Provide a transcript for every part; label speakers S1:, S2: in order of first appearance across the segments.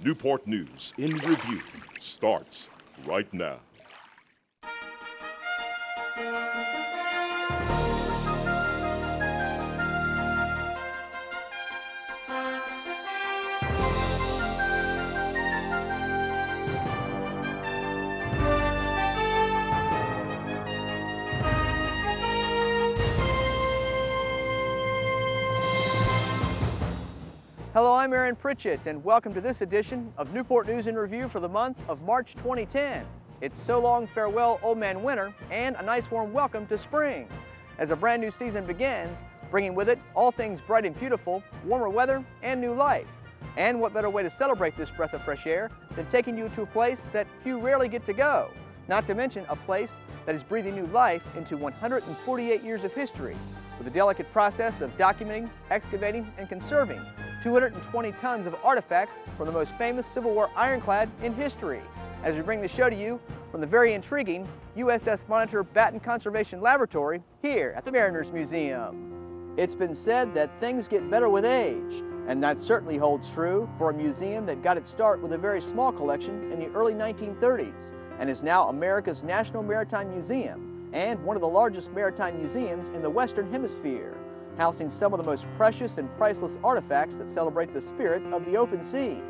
S1: Newport News in Review starts right now.
S2: Hello, I'm Aaron Pritchett, and welcome to this edition of Newport News in Review for the month of March 2010. It's so long farewell, old man winter, and a nice warm welcome to spring, as a brand new season begins, bringing with it all things bright and beautiful, warmer weather, and new life. And what better way to celebrate this breath of fresh air than taking you to a place that few rarely get to go, not to mention a place that is breathing new life into 148 years of history, with the delicate process of documenting, excavating, and conserving 220 tons of artifacts from the most famous Civil War ironclad in history, as we bring the show to you from the very intriguing USS Monitor Batten Conservation Laboratory here at the Mariners Museum. It's been said that things get better with age, and that certainly holds true for a museum that got its start with a very small collection in the early 1930s and is now America's National Maritime Museum and one of the largest maritime museums in the Western Hemisphere, housing some of the most precious and priceless artifacts that celebrate the spirit of the open sea.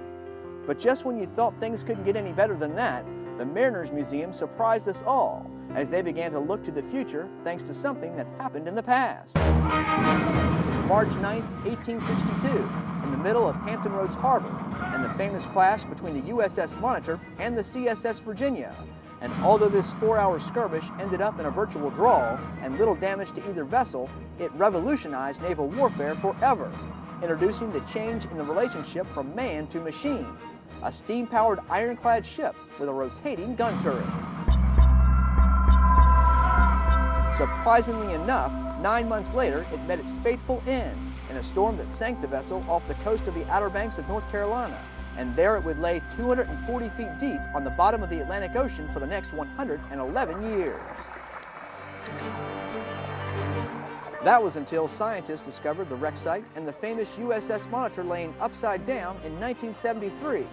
S2: But just when you thought things couldn't get any better than that, the Mariners Museum surprised us all as they began to look to the future thanks to something that happened in the past. March 9, 1862, in the middle of Hampton Roads Harbor, and the famous clash between the USS Monitor and the CSS Virginia. And although this 4-hour skirmish ended up in a virtual draw and little damage to either vessel, it revolutionized naval warfare forever, introducing the change in the relationship from man to machine, a steam-powered ironclad ship with a rotating gun turret. Surprisingly enough, 9 months later, it met its fateful end in a storm that sank the vessel off the coast of the Outer Banks of North Carolina, and there it would lay 240 feet deep on the bottom of the Atlantic Ocean for the next 111 years. That was until scientists discovered the wreck site and the famous USS Monitor laying upside down in 1973,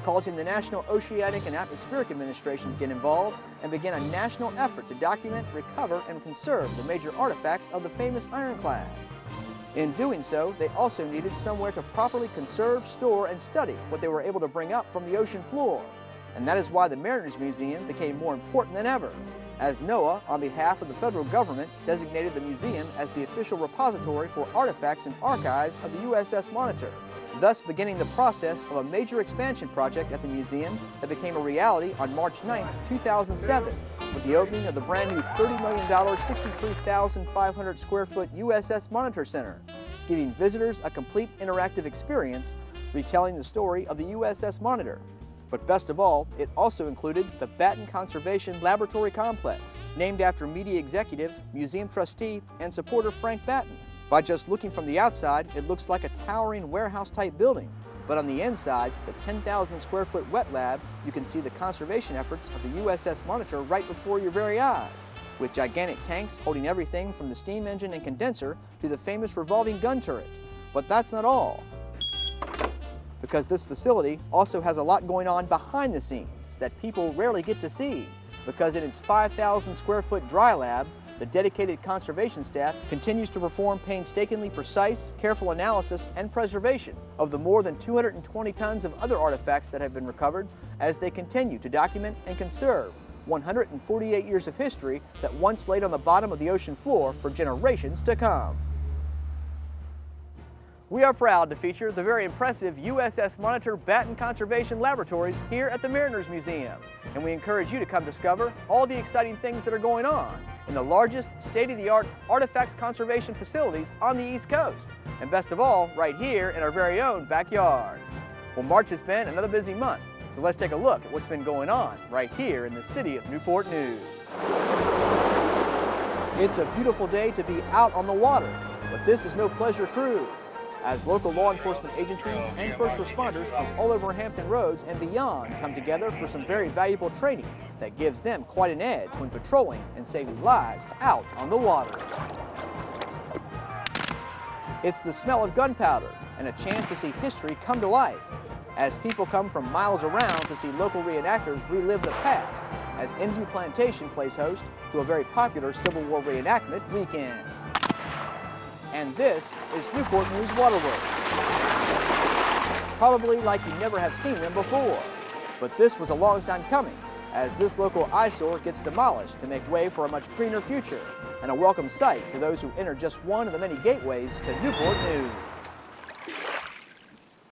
S2: causing the National Oceanic and Atmospheric Administration to get involved and begin a national effort to document, recover, and conserve the major artifacts of the famous ironclad. In doing so, they also needed somewhere to properly conserve, store, and study what they were able to bring up from the ocean floor. And that is why the Mariners Museum became more important than ever, as NOAA, on behalf of the federal government, designated the museum as the official repository for artifacts and archives of the USS Monitor, thus beginning the process of a major expansion project at the museum that became a reality on March 9, 2007, with the opening of the brand new $30 million, 63,500 square foot USS Monitor Center, giving visitors a complete interactive experience retelling the story of the USS Monitor. But best of all, it also included the Batten Conservation Laboratory Complex, named after media executive, museum trustee, and supporter Frank Batten. By just looking from the outside, it looks like a towering warehouse-type building. But on the inside, the 10,000 square foot wet lab, you can see the conservation efforts of the USS Monitor right before your very eyes, with gigantic tanks holding everything from the steam engine and condenser to the famous revolving gun turret. But that's not all, because this facility also has a lot going on behind the scenes that people rarely get to see, because in its 5,000 square foot dry lab, the dedicated conservation staff continues to perform painstakingly precise, careful analysis and preservation of the more than 220 tons of other artifacts that have been recovered as they continue to document and conserve 148 years of history that once laid on the bottom of the ocean floor for generations to come. We are proud to feature the very impressive USS Monitor Batten Conservation Laboratories here at the Mariners Museum, and we encourage you to come discover all the exciting things that are going on in the largest state-of-the-art artifacts conservation facilities on the East Coast, and best of all, right here in our very own backyard. Well, March has been another busy month, so let's take a look at what's been going on right here in the city of Newport News. It's a beautiful day to be out on the water, but this is no pleasure cruise, as local law enforcement agencies and first responders from all over Hampton Roads and beyond come together for some very valuable training that gives them quite an edge when patrolling and saving lives out on the water. It's the smell of gunpowder and a chance to see history come to life. as people come from miles around to see local reenactors relive the past, as Enview Plantation plays host to a very popular Civil War reenactment weekend. And this is Newport News Waterworks. Probably like you never have seen them before, but this was a long time coming, as this local eyesore gets demolished to make way for a much greener future and a welcome sight to those who enter just one of the many gateways to Newport News.